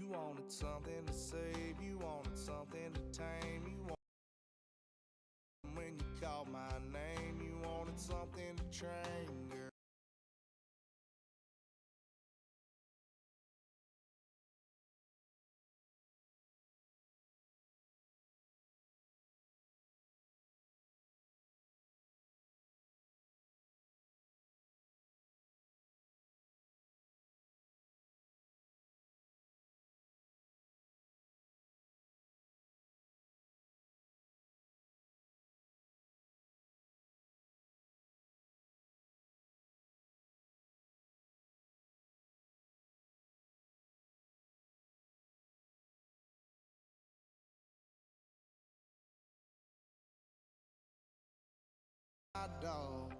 You wanted something to save, you wanted something to tame, you wanted when you called my name, you wanted something to train, girl. My dog.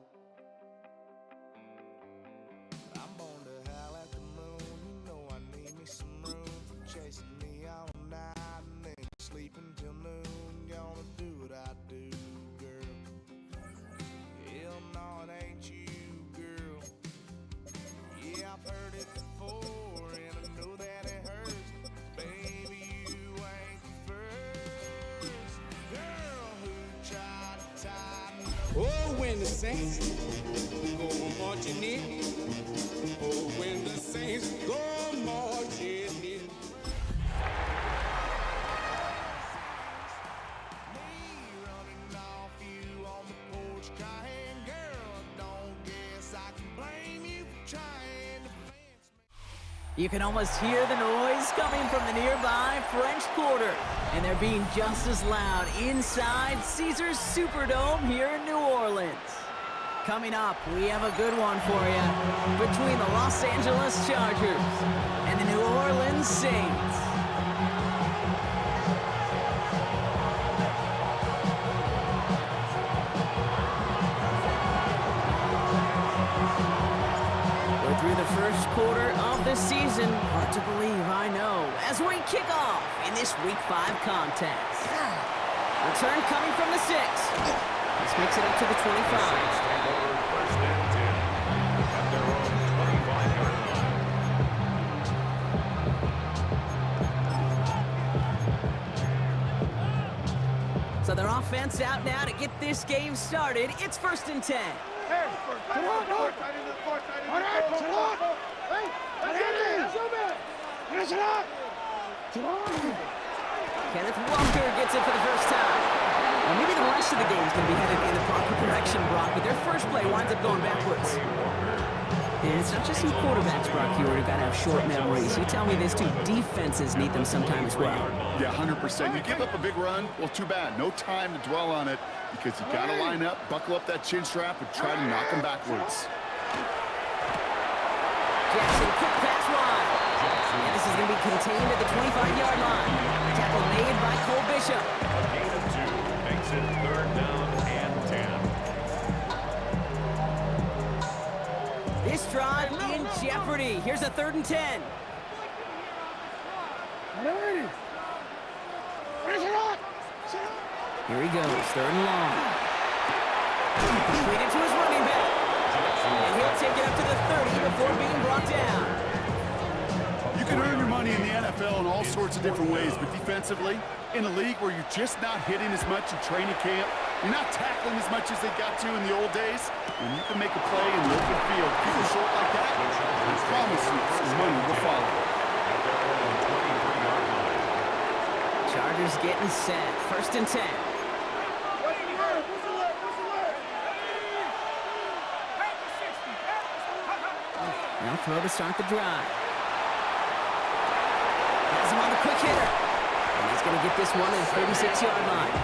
I'm born to howl at the moon. You know I need me some room for chasing me all night and then sleeping till noon. Gonna do what I do, girl. Hell no, it ain't you, girl. Yeah, I've heard it before and I know that it hurts. Baby, you ain't the first girl who tried to tie me up. Oh, when the saints go marching in. Oh, when the saints go marching in. Me running off you on the porch crying, girl, I don't guess I can blame you for trying to fence me. You can almost hear the noise coming from the nearby French Quarter, and they're being just as loud inside Caesars Superdome here in New Orleans. Coming up, we have a good one for you between the Los Angeles Chargers and the New Orleans Saints. We're through the first quarter of the season. Hard to believe, I know, as we kick off in this Week 5 contest. Return coming from the 6. This makes it up to the 25. First and 10 at their own 25-yard line. So their offense out now to get this game started. It's 1st and 10. Kenneth Walker gets it for the first time. Now maybe the rest of the game is going to be headed in the proper direction, Brock, but their first play winds up going backwards. And it's not just some quarterbacks, Brock, here who've got to have short memories. You tell me these two defenses need them sometime as well. Yeah, 100%. You give up a big run, well, too bad. No time to dwell on it because you got to line up, buckle up that chin strap, and try to knock them backwards. Jackson, quick pass wide. And this is going to be contained at the 25-yard line. Tackle made by Cole Bishop. A gain of 2 makes it 3rd down and 10. This drive in jeopardy. Here's a 3rd and 10. Here he goes, 3rd and long. Completed to his running back. And he'll take it up to the 30 before being brought down. You can earn your money in the NFL in all sorts of different ways, but defensively, in a league where you're just not hitting as much in training camp, you're not tackling as much as they got to in the old days, and you can make a play in the open field. Keep it short like that, I promise you some money will follow. Chargers getting set. 1st and 10. Now throw to start the drive. Has him on the quick hitter. And he's going to get this one at the 36-yard line.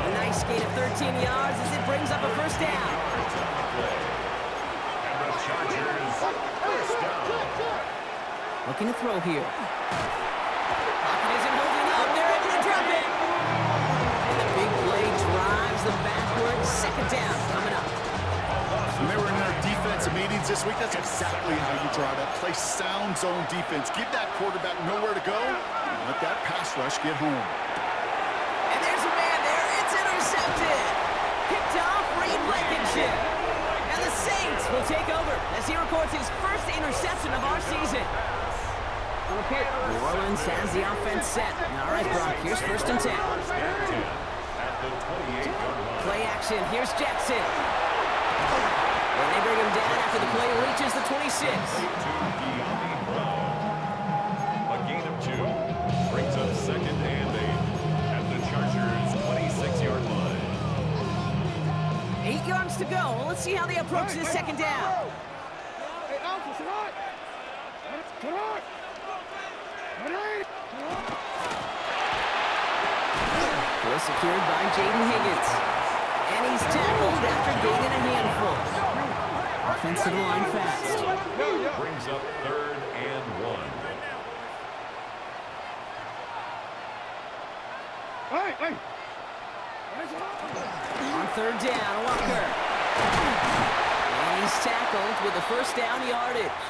A nice gain of 13 yards as it brings up a 1st down. Looking to throw here. Pocket isn't holding up. They're able to drop it. And the big play drives them backwards. 2nd down coming up. When they were in their defensive meetings this week, that's exactly how you draw it up. Play sound zone defense. Give that quarterback nowhere to go, and let that pass rush get home. And there's a man there. It's intercepted. Picked off Reed Blankenship. And the Saints will take over as he records his first interception of our season. New Orleans has the offense set. All right, Brock, here's 1st and 10. Play action, here's Jackson. When they bring him down after the play reaches the 26. A gain of 2 brings up 2nd and 8 at the Chargers' 26-yard line. 8 yards to go. Let's see how they approach this 2nd down. Well secured by Jaden Higgins. And he's tackled after gaining a handful. Offensive line fast. Brings up 3rd and 1. On 3rd down, Walker. And he's tackled with the 1st down yardage.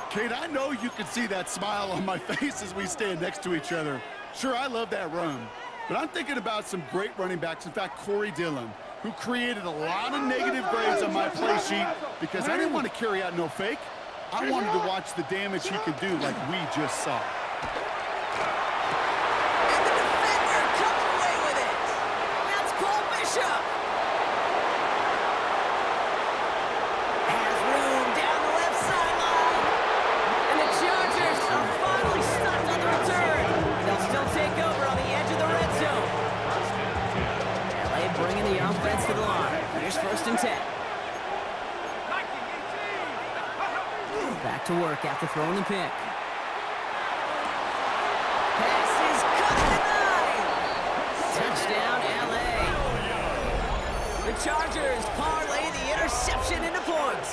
Kate, I know you can see that smile on my face as we stand next to each other. Sure, I love that run. But I'm thinking about some great running backs. In fact, Corey Dillon, who created a lot of negative grades on my play sheet because I didn't want to carry out no fake. I wanted to watch the damage he could do like we just saw. And the defender comes away with it. That's Cole Bishop. Has room down the left sideline. And the Chargers are finally stopped on the return. They'll still take over on the edge of the red zone. LA bringing the offense to the line. Here's 1st and 10. Back to work after throwing the pick. Pass is cut to the 9. Touchdown, LA. The Chargers parlay the interception into points.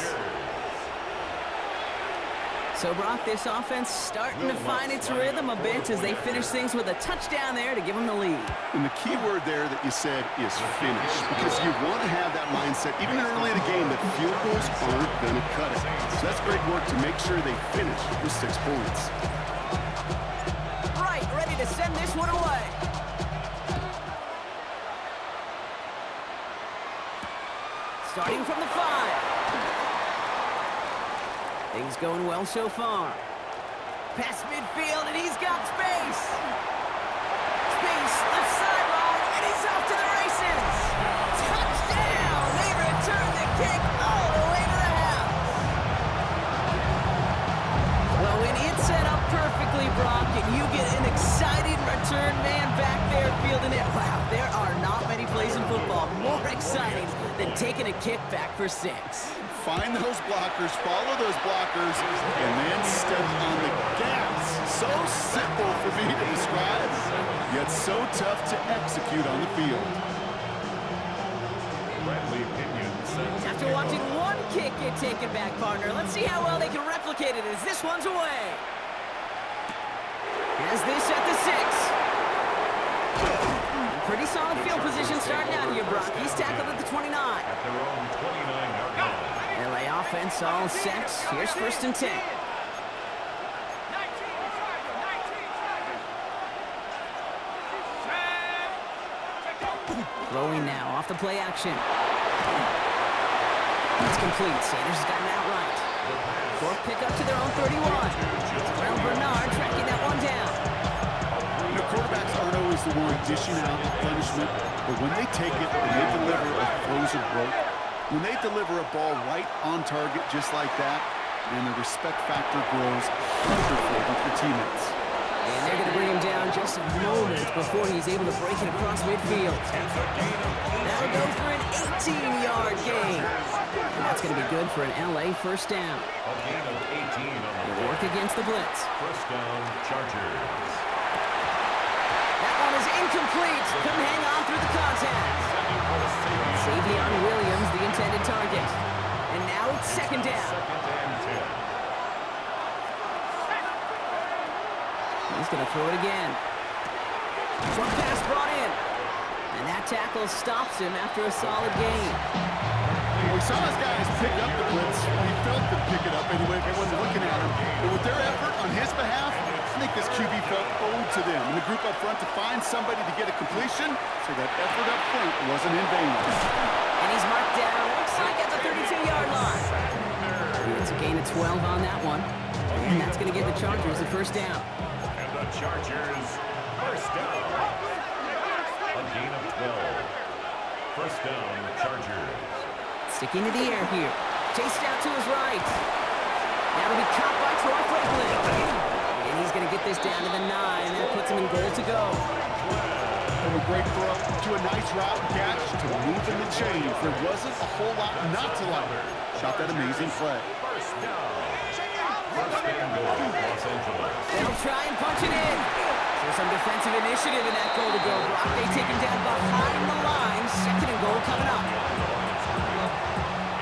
So, Brock, this offense starting to find its rhythm a bit as they finish things with a touchdown there to give them the lead. And the key word there that you said is finish, because you want to have that mindset, even early in the game, that field goals aren't going to cut it. So that's great work to make sure they finish with 6 points. Right, ready to send this one away. Starting from the 5. Things going well so far. Past midfield, and he's got space. Space, left sideline, and he's off to the races. Touchdown! They return the kick all the way to the house. Well, when it's set up perfectly, Brock, and you get an exciting return man back there fielding it, wow, there are not many plays in football more exciting than taking a kick back for 6. Find those blockers, follow those blockers, and then step on the gas. So simple for me to describe, yet so tough to execute on the field. After watching one kick get taken back, partner, let's see how well they can replicate it as this one's away. Has this at the 6. Pretty solid field position starting out here, Brock. He's tackled at the 29. At their own 29-yard line. LA offense all set. Here's 1st and 10. Throwing now off the play action. It's complete. Sanders has gotten outright. 4th pick up to their own 31. Well, Bernard tracking that one down. You know, quarterbacks aren't always the one dishing out punishment, but when they take it and they deliver a frozen rope, when they deliver a ball right on target just like that, and the respect factor grows hundredfold with your teammates. And they're going to bring him down just moments before he's able to break it across midfield. That'll go for an 18-yard gain. And that's going to be good for an LA 1st down. A gain of 18 on the They'll work against the blitz. 1st down, Chargers. That one is incomplete. Couldn't hang on through the contact. Savion Williams, the intended target. And now it's 2nd down. 2nd and 10. He's going to throw it again. Short pass brought in. And that tackle stops him after a solid gain. We saw his guys pick up the blitz. We felt them pick it up anyway if he wasn't looking at him. But with their effort on his behalf, I think this QB felt owed to them and the group up front to find somebody to get a completion, so that effort up front wasn't in vain. And he's marked down, looks like at the 32-yard line. It's a gain of of 12 on that one. And that's going to give the Chargers the first down. And the Chargers first down. A gain of 12. First down, Chargers. Sticking to the air here. Chased out to his right. Now to be caught by Troy Franklin. And he's going to get this down to the 9. That puts him in goal to go. From a great throw to a nice route catch to moving the chains. There wasn't a whole lot not to like. Shot that amazing play. First down. First and goal, Los Angeles. They'll try and punch it in. So some defensive initiative in that goal to go block. They take him down behind the line. Second and goal coming up.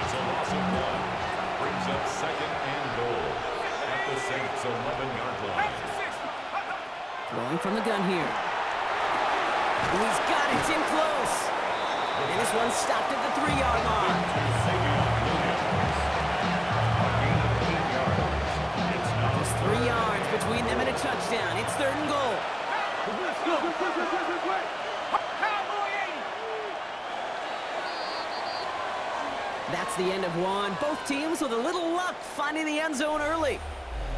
It's a loss of 1. Brings up second and goal at the Saints' 11-yard line. Throwing from the gun here. And he's got it. It's in close. And this one stopped at the 3-yard line. Just 3 yards between them and a touchdown. It's third and goal. That's the end of one. Both teams with a little luck finding the end zone early.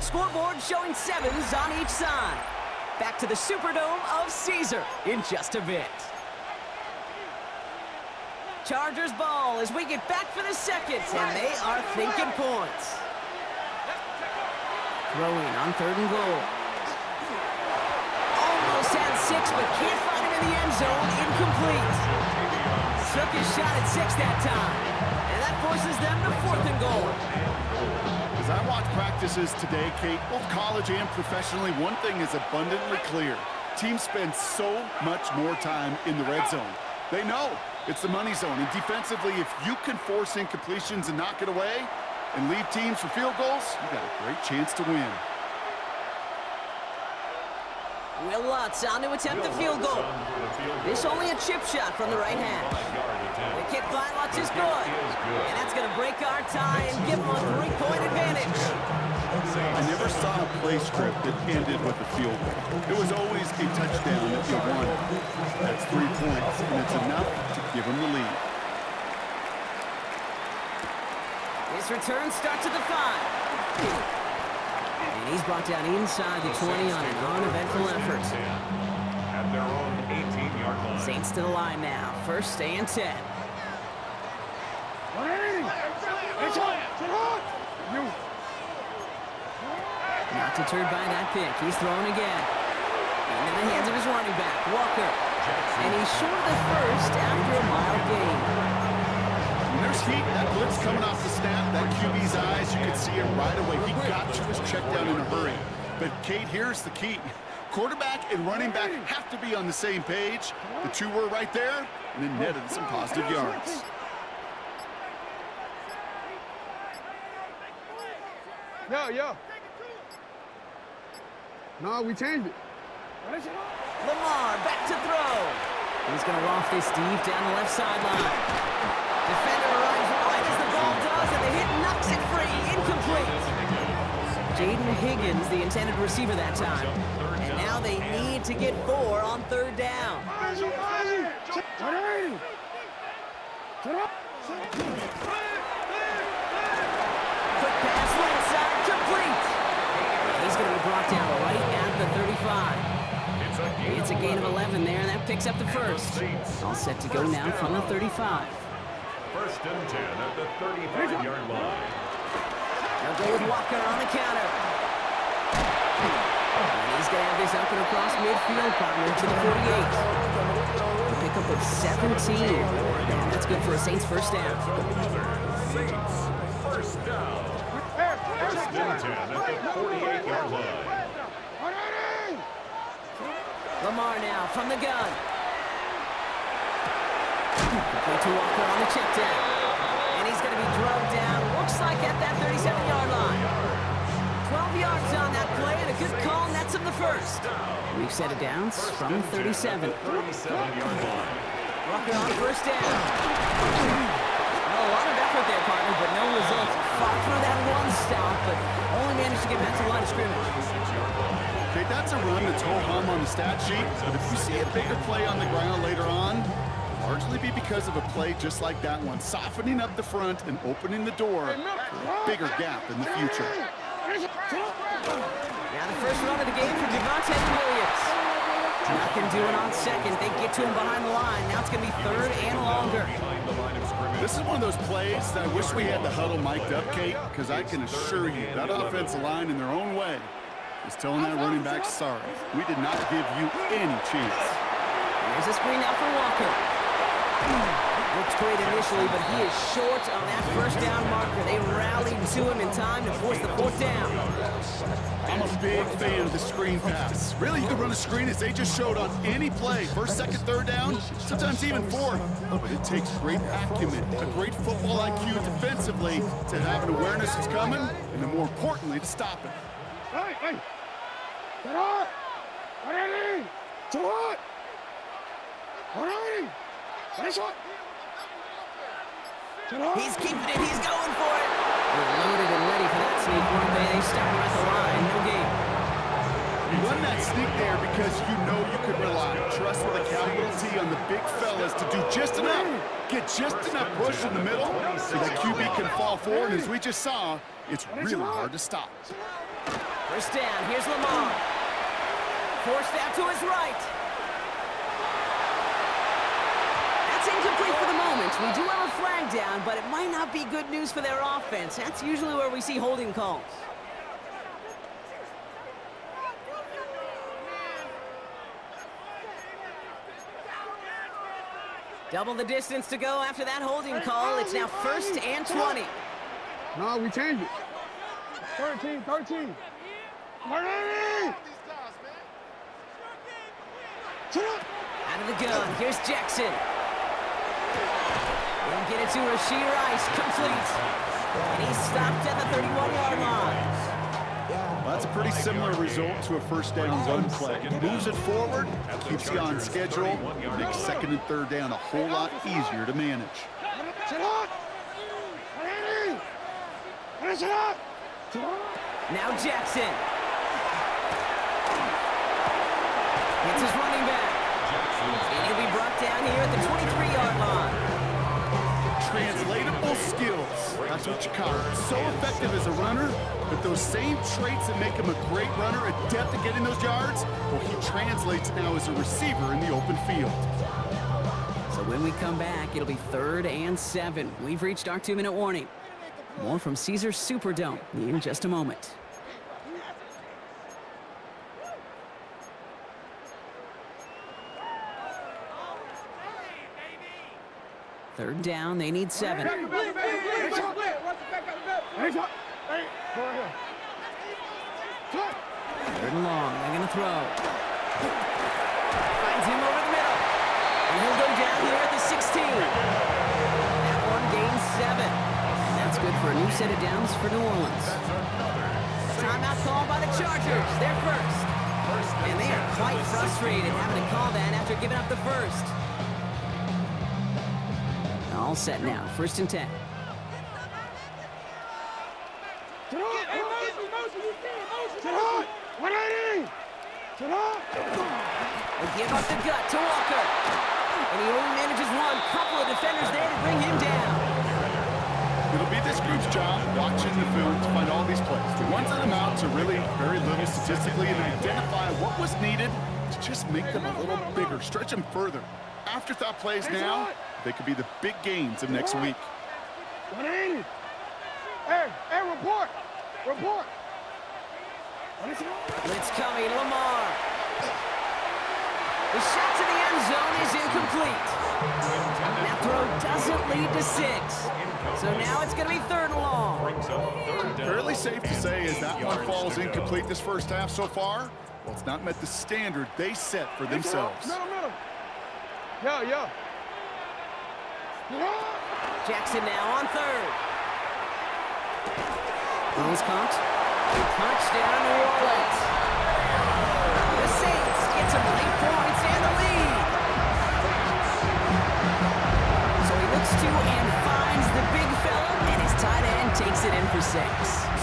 Scoreboard showing 7s on each side. Back to the Superdome of Caesar in just a bit. Chargers ball as we get back for the second, and they are thinking points. Throwing on third and goal. Almost had 6, but can't find him in the end zone. Incomplete. Took his shot at 6 that time, and that forces them to fourth and goal. As I watch practices today, Kate, both college and professionally, one thing is abundantly clear. Teams spend so much more time in the red zone. They know it's the money zone, and defensively, if you can force incompletions and knock it away and leave teams for field goals, you got a great chance to win. Will Lutz on to attempt the field goal. This only a chip shot from the right hash. The kick by Lutz is good. And that's going to break our tie and give them a 3-point advantage. I never saw a play script that ended with a field goal. It was always a touchdown if you won. That's 3 points, and it's enough to give them the lead. This return starts at the 5. And he's brought down inside the 20 on an uneventful effort. At their own 18-yard line. Saints to the line now. First and 10. Not deterred by that pick. He's throwing again. Into the hands of his running back, Walker. And he's short of the first after a mild gain. When there's heat, that blitz coming off the snap, that QB's eyes, you could see it right away. He got to his check down in a hurry. But, Kate, here's the key. Quarterback and running back have to be on the same page. The two were right there, and it netted some positive yards. Yo. No, we changed it. Lamar back to throw. He's going to loft this deep down the left sideline. Defender arrives right as the ball does, and the hit knocks it free. Incomplete. Jaden Higgins, the intended receiver that time. And now they need to get 4 on third down. Quick pass left side, complete. He's going to be brought down right at the 35. It's a gain of 11 there, and that picks up the first. All set to go now from the 35. First and 10 at the 35-yard line. They'll go with Walker on the counter. And he's going to have this up and across midfield, partner to the 48. A pickup of 17. And that's good for a Saints first down. Saints first down. First and 10 at the 48-yard line. Lamar now from the gun. Complete to Walker on the check down. And he's going to be drugged down, looks like at that 37-yard line. 12 yards on that play, and a good call nets him the first. We've set it down from 37. 37-yard line. Walker on first down. Well, a lot of effort there, partner, but no results. Fought through that one stop, but only managed to get back to the line of scrimmage. Okay, that's a run that's ho-hum on the stat sheet, but if you see a bigger play on the ground later on, largely be because of a play just like that one, softening up the front and opening the door for a bigger gap in the future. Now the first run of the game for Devontae Williams. Nothing doing on second. They get to him behind the line. Now it's going to be third and longer. This is one of those plays that I wish we had the huddle mic'd up, Kate, because I can assure you that offensive line in their own way is telling that running back, sorry, we did not give you any chance. There's a screen now for Walker. Looks great initially, but he is short on that first down marker. They rallied to him in time to force the fourth down. I'm a big fan of the screen pass. Really, you can run a screen as they just showed on any play. First, second, third down, sometimes even fourth. But it takes great acumen, a great football IQ defensively to have an awareness it's coming, and then more importantly, to stop it. Hey! Get up! Ready! To what? Ready! Finish it! He's keeping it. He's going for it. They're loaded and ready for that sneak, weren't they? They stop him at the line. No gain. You run that sneak there because you know you can rely. Trust with a capital T on the big fellas to do just enough. Get just enough push in the middle so that QB can fall forward. As we just saw, it's really hard to stop. First down. Here's Lamar. Forced out to his right. That's incomplete for the moment. We do have a flag down, but it might not be good news for their offense. That's usually where we see holding calls. Double the distance to go after that holding call. It's now first and 20. No, we changed it. 13. Ready! Out of the gun. Here's Jackson. They'll get it to Rashee Rice. Complete. And he's stopped at the 31-yard line. Well, that's a pretty similar result to a first down run play. It moves it forward, keeps you on schedule, makes second and third down a whole lot easier to manage. Now Jackson. It's his running back. And he'll be brought down here at the 23-yard line. Translatable skills. That's what you call it. So effective as a runner, but those same traits that make him a great runner, adept at getting those yards, well, he translates now as a receiver in the open field. So when we come back, it'll be 3rd and 7. We've reached our 2-minute warning. More from Caesars Superdome in just a moment. Third down, they need 7. Third and long, they're going to throw. Finds him over the middle. And he'll go down here at the 16. That one gains 7. And that's good for a new set of downs for New Orleans. Timeout called by the Chargers. They're first. And they are quite frustrated having to call that after giving up the first. All set now. 1st and 10. They give up the gut to Walker. And he only manages one. Couple of defenders there to bring him down. It'll be this group's job watching the film to find all these plays. The ones that amount to really very little statistically and identify what was needed to just make them a little bigger, stretch them further. Afterthought plays now, they could be the big gains of next week. 180. Hey, report. Blitz coming, Lamar. The shot to the end zone is incomplete. That throw doesn't lead to 6. So now it's going to be 3rd and long. Fairly safe to say as that one falls incomplete this first half so far, well, it's not met the standard they set for themselves. Middle. Yo. Jackson now on 3rd. Ball's caught. Touchdown, New Orleans. The Saints get some late points and the lead. So he looks to and finds the big fella, and his tight end takes it in for 6.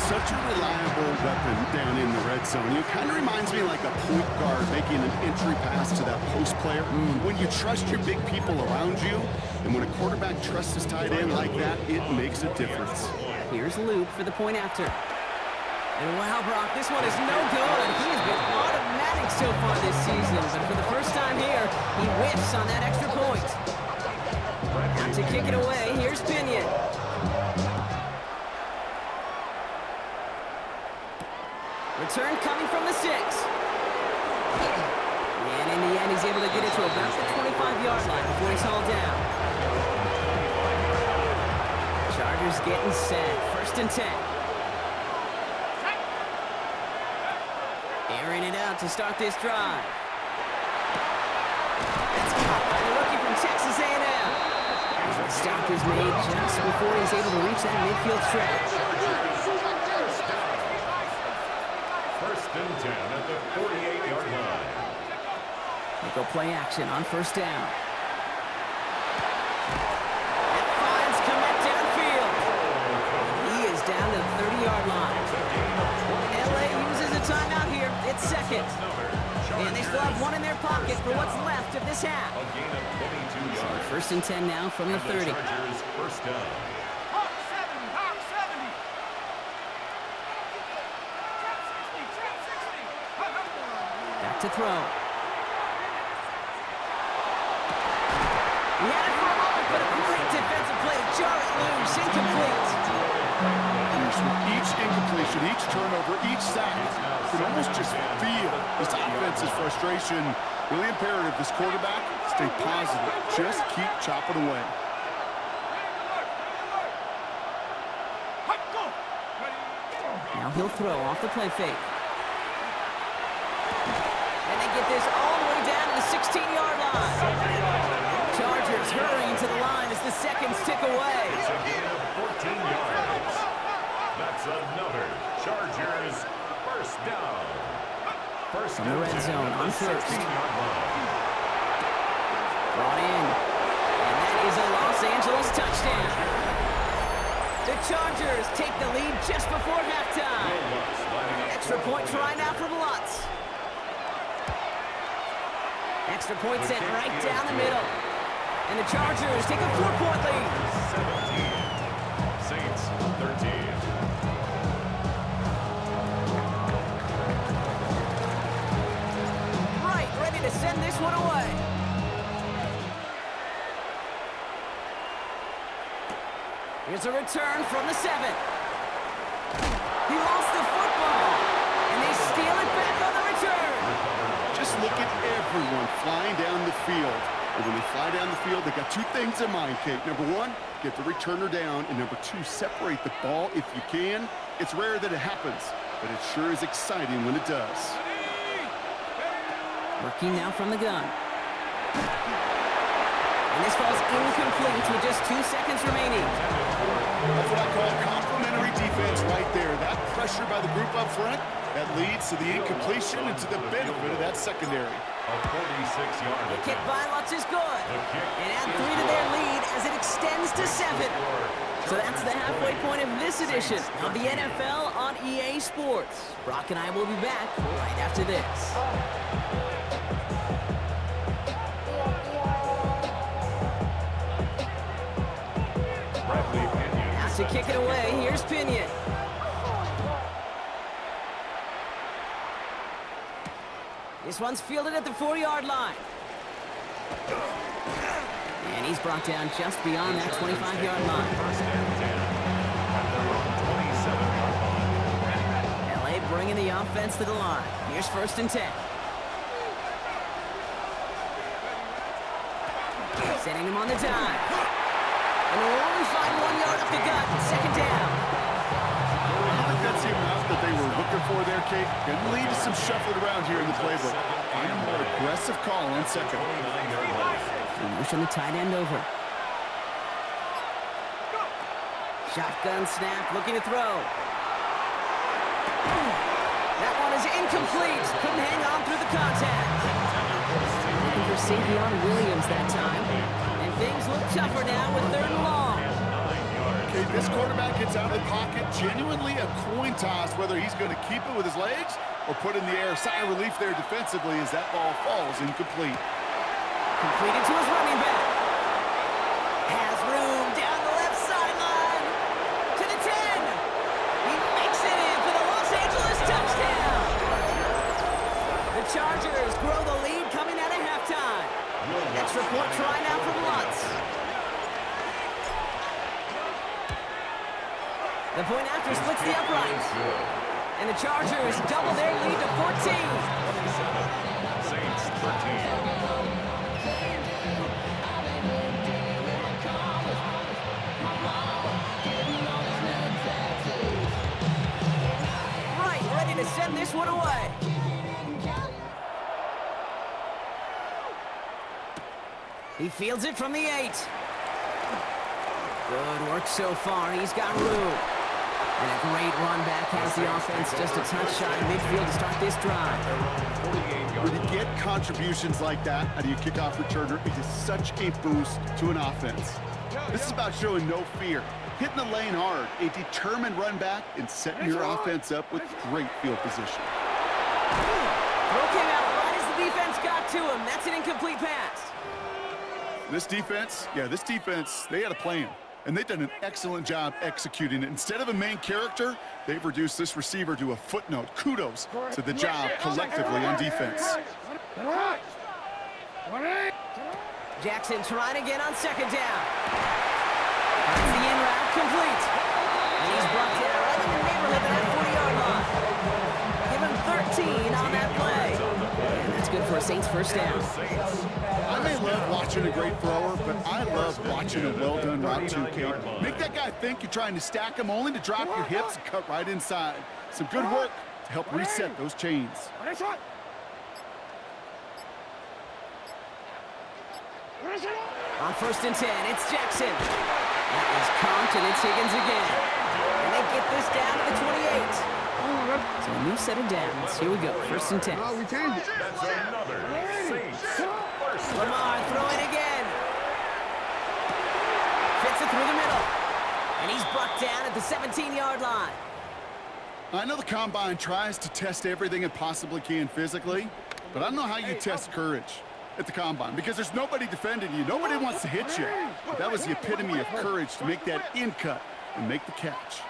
such a reliable weapon down in the red zone. It kind of reminds me like a point guard making an entry pass to that post player. When you trust your big people around you, and when a quarterback trusts his tight end like that, it makes a difference. Here's Luke for the point after. And wow, Brock, this one is no good. He has been automatic so far this season, but for the first time here, he whiffs on that extra point. Now to kick it away, here's Pinion. Return coming from the 6. And in the end, he's able to get it to about the 25-yard line before he's hauled down. Chargers getting set. 1st and 10. Airing it out to start this drive. That's caught by the rookie from Texas A&M. The stop is made just before he's able to reach that midfield stretch. 1st and 10 at the 48-yard line. They go play action on 1st down. It finds Komet downfield. He is down to the 30-yard line. LA uses a timeout here. It's 2nd. And they still have one in their pocket for what's left of this half. A gain of 22 So yards. 1st and 10 now from the 30. Chargers 1st down. Back to throw. He had it for a moment, but a great defensive play to jar it loose. Incomplete. With each incompletion, each turnover, each sack, you can almost just feel this offense's frustration. Really imperative, this quarterback, stay positive. Just keep chopping away. Now he'll throw off the play fake. And they get this all the way down to the 16-yard line. Chargers hurrying to the line as the seconds tick away. It's a gain of 14 yards. That's another Chargers 1st down. First From the red and 10 zone at on the 1st. 16-yard line. Brought in. And that is a Los Angeles touchdown. The Chargers take the lead just before halftime. Lutz lining up Extra point try now from Lutz. Extra point sent right down the middle. And the Chargers take a 4-point lead. 17. Saints 13. Right, ready to send this one away. Here's a return from the 7. He lost the football, and they steal it back on the return. Just look at everyone flying down the field. And when they fly down the field, they got 2 things in mind, Kate. Number 1, get the returner down. And number 2, separate the ball if you can. It's rare that it happens, but it sure is exciting when it does. Working now from the gun. And this falls incomplete with just 2 seconds remaining. That's what I call complimentary defense right there. That pressure by the group up front, that leads to the incompletion and to the benefit of that secondary. A 46-yard The kick by Lutz is good. And add 3 to their lead as it extends to 7. So that's the halfway point of this edition of the NFL on EA Sports. Brock and I will be back right after this. Now to kick it away, here's Pinion. This one's fielded at the 4-yard line. And he's brought down just beyond that 25-yard line. First and 10 at their own 27-yard line. LA bringing the offense to the line. Here's 1st and 10. Setting him on the dive. And we'll only find 1 yard up the gut. 2nd down. I think that's the amount that they were looking for there, Kate. Can lead to some shuffling around here in the playbook. Find a more aggressive call on 2nd. And motion the tight end over. Shotgun snap, looking to throw. That one is incomplete. Couldn't hang on through the contact. Looking for Savion Williams that time. And things look tougher now with 3rd and long. This quarterback gets out of the pocket, genuinely a coin toss, whether he's going to keep it with his legs or put it in the air. Sigh of relief there defensively as that ball falls incomplete. Completed to his running back. Has room down the left sideline. To the 10. He makes it in for the Los Angeles touchdown. The Chargers grow the lead coming out of halftime. Extra point try now from Lutz. The point after splits the uprights. And the Chargers double their lead to 14. Saints 13. To send this one away. He fields it from the 8. Good work so far. He's got room. And a great run back has the offense just a touch shy of midfield to start this drive. When you get contributions like that out of your kickoff returner, it is such a boost to an offense. This is about showing no fear, hitting the lane hard, a determined run back, and setting your offense up with great field position. Throw came out right as the defense got to him. That's an incomplete pass. This defense, they had a plan, and they've done an excellent job executing it. Instead of a main character, they've reduced this receiver to a footnote. Kudos to the job collectively on defense. Jackson trying again on second down. That's the in route complete. And he's brought down right in the neighborhood of that 40-yard line. Give him 13 on that play. And that's good for a Saints first down. I may love watching a great thrower, but I love watching a well-done route too, Kate. Make that guy think you're trying to stack him only to drop your hips and cut right inside. Some good work to help reset those chains. On 1st and 10, it's Jackson. That is Conch, and it's Higgins again. And they get this down to the 28. So a new set of downs. Here we go, 1st and 10. Oh, we changed it. That's another Saints first down. Lamar throwing again. Fits it through the middle. And he's brought down at the 17-yard line. I know the Combine tries to test everything it possibly can physically, but I don't know how you test courage at the Combine, because there's nobody defending you. Nobody wants to hit you. But that was the epitome of courage to make that in cut and make the catch.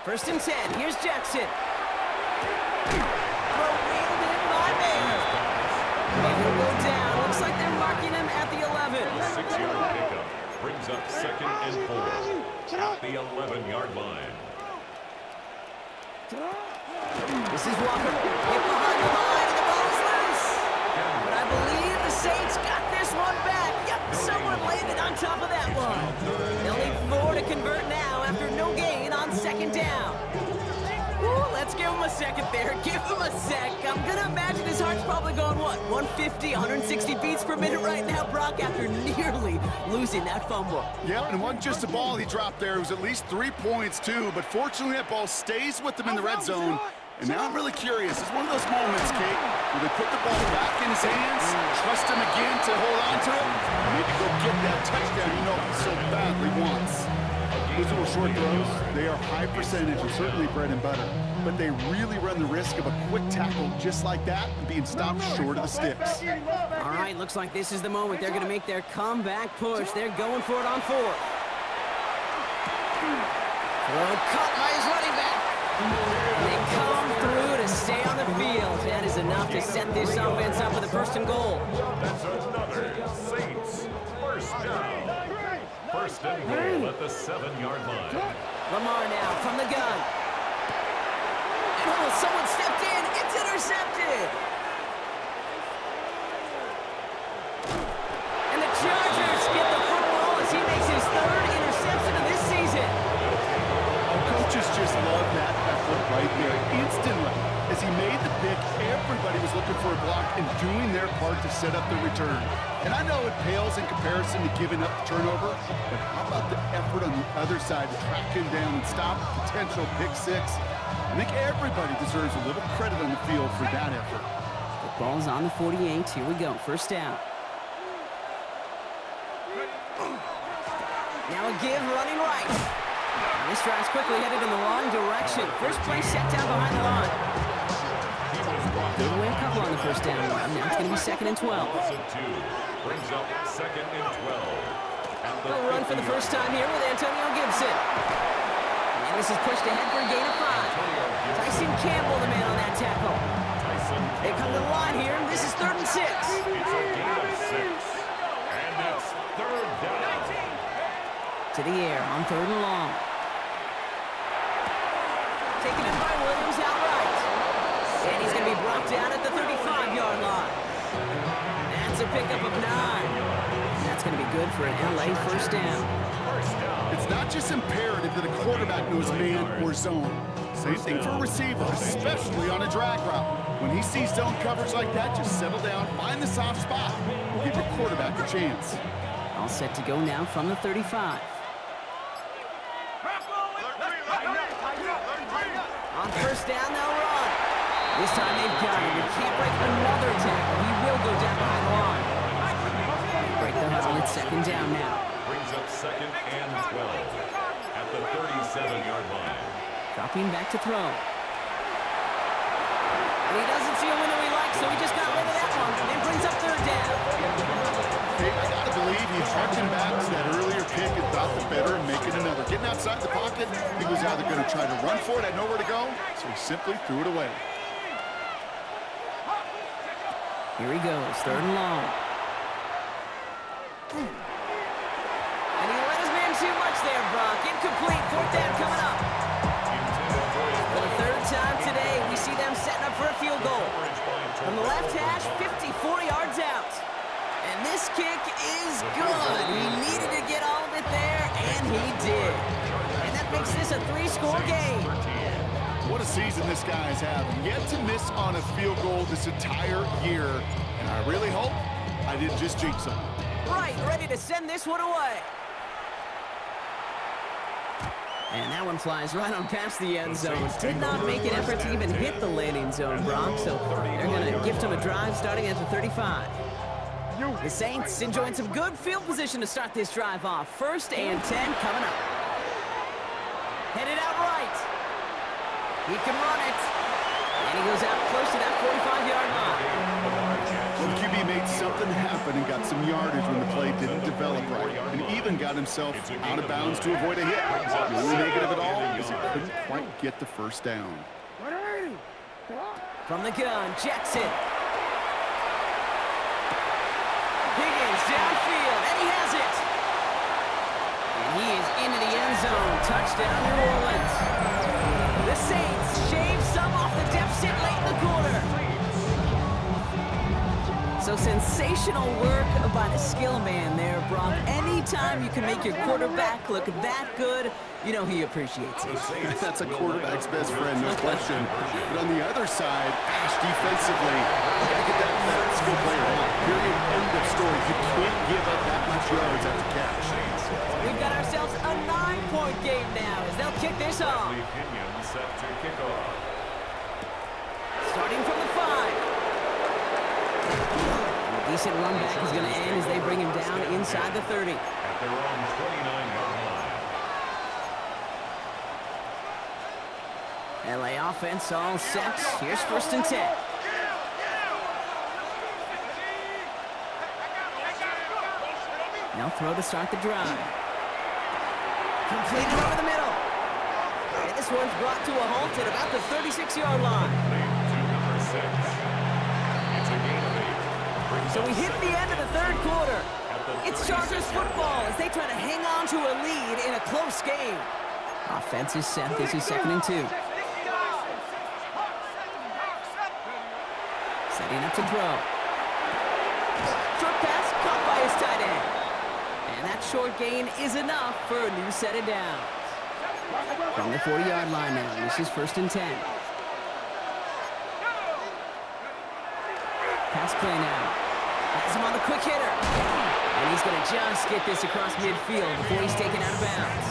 1st and 10. Here's Jackson. Throw wheeled in by Mayer. And he'll go down. Looks like they're marking him at the 11. 6-yard pickup brings up 2nd and 4 at the 11-yard line. This is Walker. Hit behind the line, and the ball is loose. But I believe the Saints got this one back. Yep, someone landed on top of that one. They'll need 4 to convert now after no gain on 2nd down. Ooh, let's give him a second there. Give him a sec. I'm going to imagine his heart's probably going, what, 150, 160 beats per minute right now, Brock, after nearly losing that fumble. Yep, and it wasn't just a ball he dropped there. It was at least 3 points, too. But fortunately, that ball stays with him in the red zone. And now I'm really curious. It's one of those moments, Kate, where they put the ball back in his hands, trust him again to hold on to it, and maybe go get that touchdown he so badly wants. Those little short throws, they are high percentage and certainly bread and butter. But they really run the risk of a quick tackle just like that and being stopped short of the sticks. All right, looks like this is the moment they're going to make their comeback push. They're going for it on 4th. Throw caught by his running back. And they come through to stay on the field. That is enough to set this offense up with a 1st and goal. That's another Saints first down. 1st and goal at the 7-yard line. Lamar now from the gun. And oh, someone stepped in. It's intercepted. And the Chargers get the football as he makes his 3rd interception of this season. Coaches just love that effort right there. Instantly, as he made the pick, everybody was looking for a block and doing their part to set up the return. And I know it pales in comparison to giving up the turnover, but how about the effort on the other side to track him down and stop a potential pick 6? I think everybody deserves a little credit on the field for that effort. The ball's on the 48. Here we go. 1st down. Now a give running right. This drive's quickly headed in the wrong direction. First play set down behind the line. Gave away a couple on the first down run. Now it's going to be 2nd and 12. Brings up 2nd and 12. A run for the first time here with Antonio Gibson. And this is pushed ahead for a gain of 5. Tyson Campbell, the man on that tackle. They come to the line here, and this is 3rd and 6. It's a gain of 6. And it's 3rd down. To the air on 3rd and long. Taken in by Williams outright. And he's going to be brought down at the 35-yard line. That's a pickup of 9. That's going to be good for an LA first down. It's not just imperative that a quarterback knows man or zone. Same thing for a receiver, especially on a drag route. When he sees zone coverage like that, just settle down, find the soft spot. Give your quarterback a chance. All set to go now from the 35. On first down, they'll run. This time they've got him. He can't break another tackle. He will go down behind the line. Break the huddle. It's 2nd down now. Brings up 2nd and 12 at the 37-yard line. Dropping back to throw. And he doesn't see a window he likes, so he just got rid of that one and brings up 3rd down. Hey, I gotta believe he harkened back to that earlier pick and thought the better and making another. Getting outside the pocket, he was either going to try to run for it, had nowhere to go, so he simply threw it away. Here he goes, 3rd and long. And he let his man too much there, Brock. Incomplete, 4th down coming up. For the 3rd time today, we see them setting up for a field goal. From the left hash, 54 yards out. And this kick is good. He needed to get all of it there, and he did. And that makes this a 3-score game. What a season this guy's having. Yet to miss on a field goal this entire year. And I really hope I didn't just jinx him. Right, ready to send this one away. And that one flies right on past the end zone. Did not make an effort to even hit the landing zone, Brock. So they're going to gift him a drive starting at the 35. The Saints enjoying some good field position to start this drive off. 1st and 10 coming up. Headed out right. He can run it. And he goes out close to that 45-yard line. Well, the QB made something happen and got some yardage when the play didn't develop right. And even got himself out of bounds to avoid a hit. The only negative at all is he couldn't quite get the first down. From the gun, Jackson. Higgins downfield, and he has it. And he is into the end zone. Touchdown, New Orleans. The Saints shave some off the deficit late in the quarter. So sensational work by the skill man there, Brock. Anytime you can make your quarterback look that good, you know he appreciates it. That's a quarterback's best friend, no question. But on the other side, gosh, defensively, you got to get that skill player out. Period. End of story. You can't give up that much yards after catch. We've got ourselves a 9-point game now as they'll kick this off. Set to kick off. Starting from the 5. And a decent run back is going to end as they bring him down inside the 30. At their own 29-yard line. LA offense all set. Here's 1st and 10. Now throw to start the drive. Completed over the middle. And this one's brought to a halt at about the 36-yard line. So we hit the end of the 3rd quarter. It's Chargers football as they try to hang on to a lead in a close game. Offense is set. This is 2nd and 2. Setting up to throw. Short pass caught by his tight end. And that short gain is enough for a new set of downs. From the 40-yard line now, this is 1st and 10. Pass play now. Has him on the quick hitter. And he's going to just get this across midfield before he's taken out of bounds.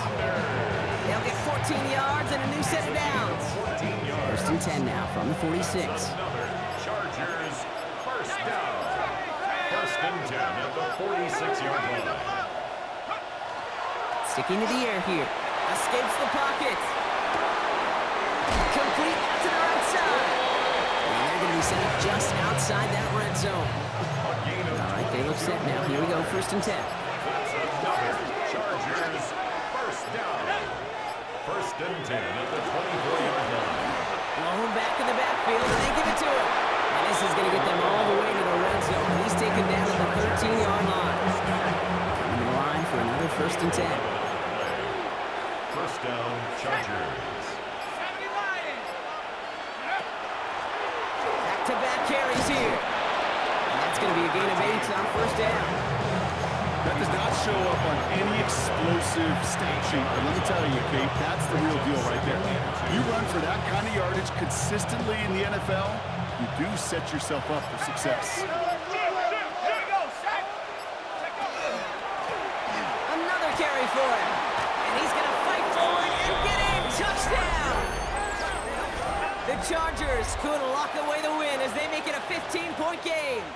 They'll get 14 yards and a new set of downs. 1st and 10 now from the 46. Chargers first down. 1st and 10 at the 46-yard line. Sticking to the air here. Escapes the pocket. set up just outside that red zone. All right, they look set now. Here we go, 1st and 10. Chargers, first down. 1st and 10 at the 24-yard line. Blown back in the backfield, and they give it to him. And this is going to get them all the way to the red zone. He's taken down at the 13-yard line. Coming to the line for another 1st and 10. First down, Chargers. Back-to-back carries here. And that's going to be a gain of 8 on 1st down. That does not show up on any explosive stat sheet, but let me tell you, Kate, that's the real deal right there. You run for that kind of yardage consistently in the NFL, you do set yourself up for success. Another carry for him. And he's going to fight forward and get in. Touchdown! The Chargers could lock away the win as they make it a 15-point game.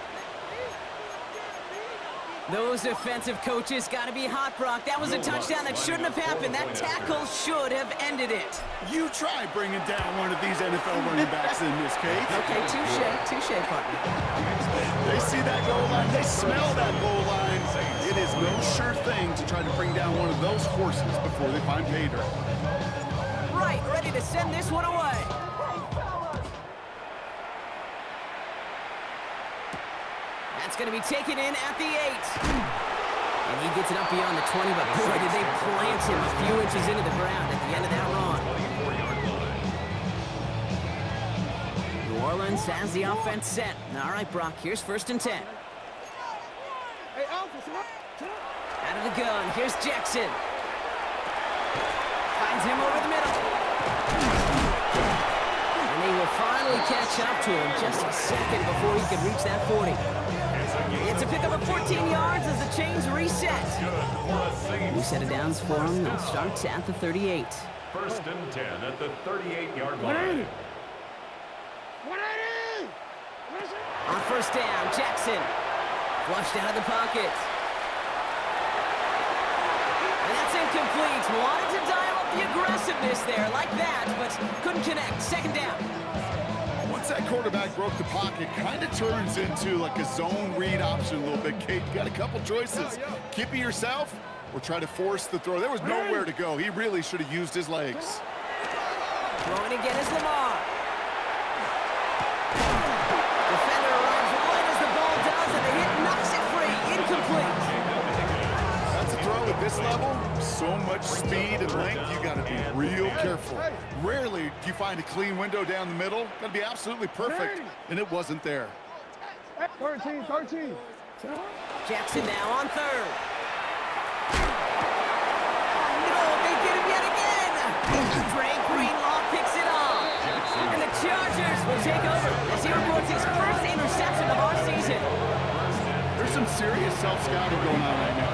Those defensive coaches got to be hot, Brock. That was a touchdown that shouldn't have happened. That tackle should have ended it. You try bringing down one of these NFL running backs in this case. Okay, touche, partner. They see that goal line. They smell that goal line. It is no sure thing to try to bring down one of those horses before they find pay dirt. Right, ready to send this one away. That's going to be taken in at the 8. And he gets it up beyond the 20, but boy, did they plant him a few inches into the ground at the end of that run. 24-yard line. New Orleans has the offense set. All right, Brock, here's 1st and 10. Out of the gun, here's Jackson. Finds him over the middle. And they will finally catch up to him just a second before he could reach that 40. It's a pickup of 14 yards as the chains reset. We set it downs for him. They'll start at the 38. 1st and 10 at the 38-yard line. On 1st down, Jackson. Flushed out of the pocket. And that's incomplete. Wanted to dial up the aggressiveness there like that, but couldn't connect. 2nd down. Once that quarterback broke the pocket, kind of turns into like a zone read option a little bit, Kate. You got a couple choices. Keep it yourself or try to force the throw. There was nowhere to go. He really should have used his legs. Throwing again is Lamar. Defender arrives right as the ball does, and the hit knocks it free. Incomplete. That's a throw at this level. So much speed and length, you got to be real careful. Rarely do you find a clean window down the middle. Got to be absolutely perfect, and it wasn't there. 13. Jackson now on 3rd. No, they get him yet again. Dre Greenlaw picks it off. And the Chargers will take over as he reports his first interception of our season. There's some serious self-scouting going on right now.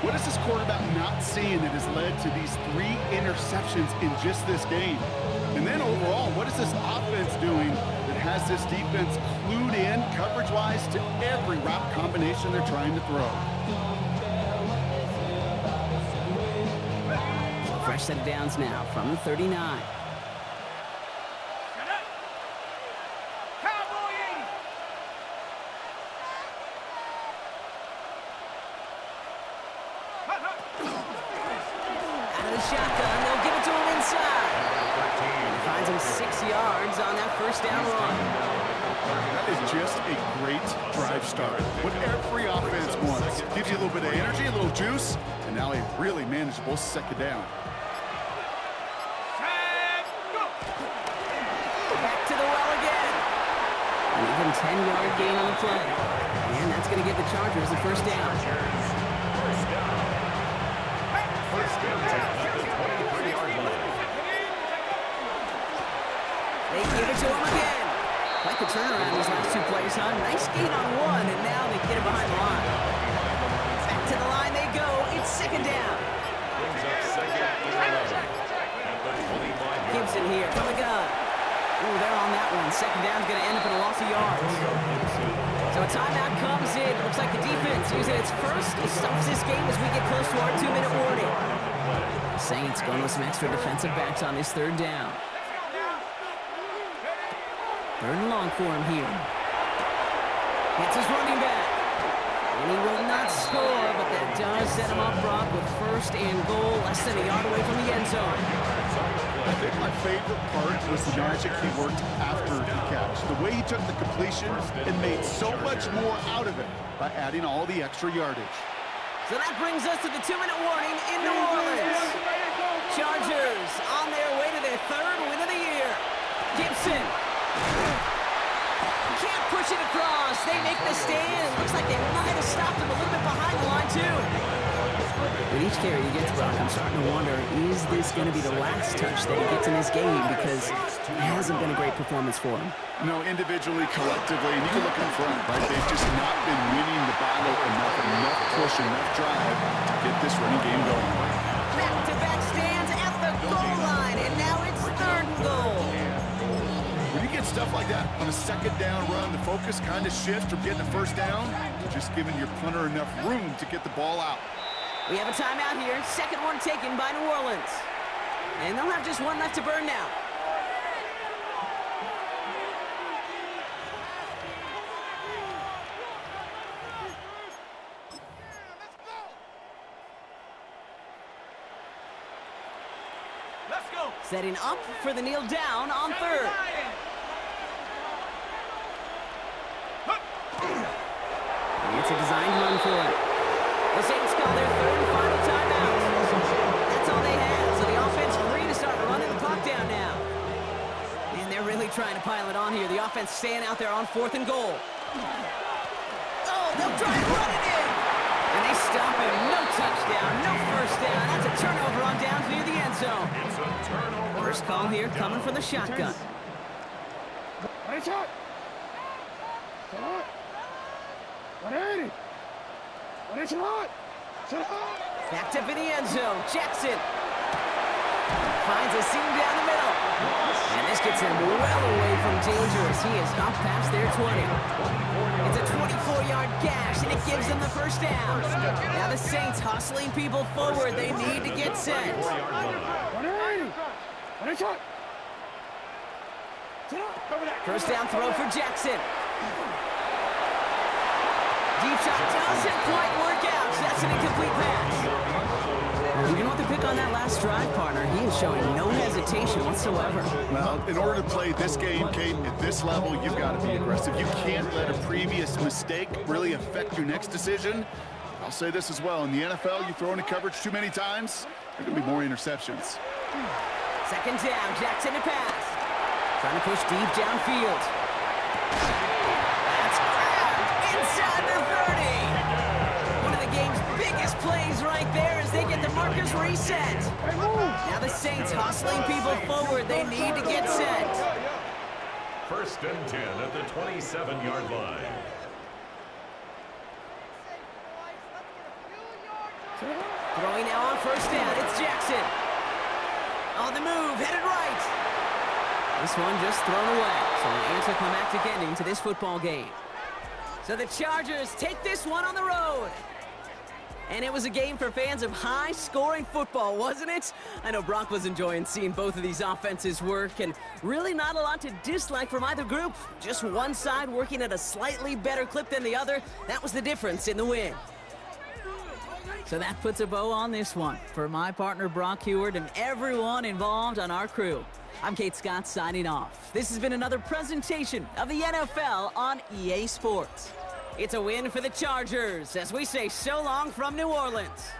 What is this quarterback not seeing that has led to these 3 interceptions in just this game? And then overall, what is this offense doing that has this defense clued in coverage-wise to every route combination they're trying to throw? Fresh set of downs now from the 39. Shotgun, they'll give it to him inside. He finds him 6 yards on that 1st down run. That is just a great drive start. What every offense wants. Gives you a little bit of energy, a little juice, and now a really manageable 2nd down. Back to the well again. An even 10-yard gain on the play. And that's going to give the Chargers the 1st down. They give it to him again. Like a turnaround these last 2 plays, huh? Nice gain on 1, and now they get it behind the line. Back to the line they go. It's 2nd down. Gibson here from the gun. Ooh, they're on that one. 2nd down's going to end up in a loss of yards. So a timeout comes in. Looks like the defense using its first. It stops this game as we get close to our 2-minute warning. Saints going with some extra defensive backs on this 3rd down. Third and long for him here. It's his running back. And he will not score, but that does set him up, Brock, with first and goal, less than a yard away from the end zone. I think my favorite part was the magic he worked after the catch. The way he took the completion and made so much more out of it by adding all the extra yardage. So that brings us to the 2-minute warning in New Orleans. Chargers on their way to their third win of the year. Gibson. Can't push it across. They make the stand. Looks like they might have stopped him a little bit behind the line, too. With each carry he gets, Brock, I'm starting to wonder, is this going to be the last touch that he gets in this game? Because it hasn't been a great performance for him. No, individually, collectively, and you can look in front, right? They've just not been winning the battle enough push, enough drive to get this running game going. Back-to-back stands at the goal line, and now it's third and goal. When you get stuff like that on a second down run, the focus kind of shifts from getting a first down to just giving your punter enough room to get the ball out. We have a timeout here. Second one taken by New Orleans. And they'll have just one left to burn now. Let's go. Setting up for the kneel down on third. It's a designed run for it. The Saints call their third and final timeout. That's all they had, so the offense free to start running the clock down now. And they're really trying to pile it on here. The offense staying out there on fourth and goal. Oh, they'll try and run it in. And they stop him. No touchdown, no first down. That's a turnover on downs near the end zone. It's a turnover. First call here coming from the shotgun. Ready, shot. Shot. Ready. Ready, shot. Shot. Backed up in the end zone. Jackson finds a seam down the middle. And this gets him well away from danger as he is up past their 20. It's a 24-yard gash, and it gives them the first down. Now the Saints hustling people forward. They need to get set. Ready. Ready, shot. First down throw for Jackson. Deep shot doesn't quite work out. That's an incomplete pass. Even with the pick on that last drive, partner, he is showing no hesitation whatsoever. Well, in order to play this game, Kate, at this level, you've got to be aggressive. You can't let a previous mistake really affect your next decision. I'll say this as well. In the NFL, you throw into coverage too many times, there are going to be more interceptions. Second down, Jackson to pass. Trying to push deep downfield. That's grabbed inside the 30. One of the game's biggest plays right there as they get the markers reset. Now the Saints hustling people forward. They need to get set. First and 10 at the 27-yard line. Throwing now on first down. It's Jackson. On the move, headed right. This one just thrown away. So an anticlimactic ending to this football game. So the Chargers take this one on the road. And it was a game for fans of high-scoring football, wasn't it? I know Brock was enjoying seeing both of these offenses work, and really not a lot to dislike from either group. Just one side working at a slightly better clip than the other. That was the difference in the win. So that puts a bow on this one. For my partner, Brock Heward, and everyone involved on our crew, I'm Kate Scott signing off. This has been another presentation of the NFL on EA Sports. It's a win for the Chargers as we say so long from New Orleans.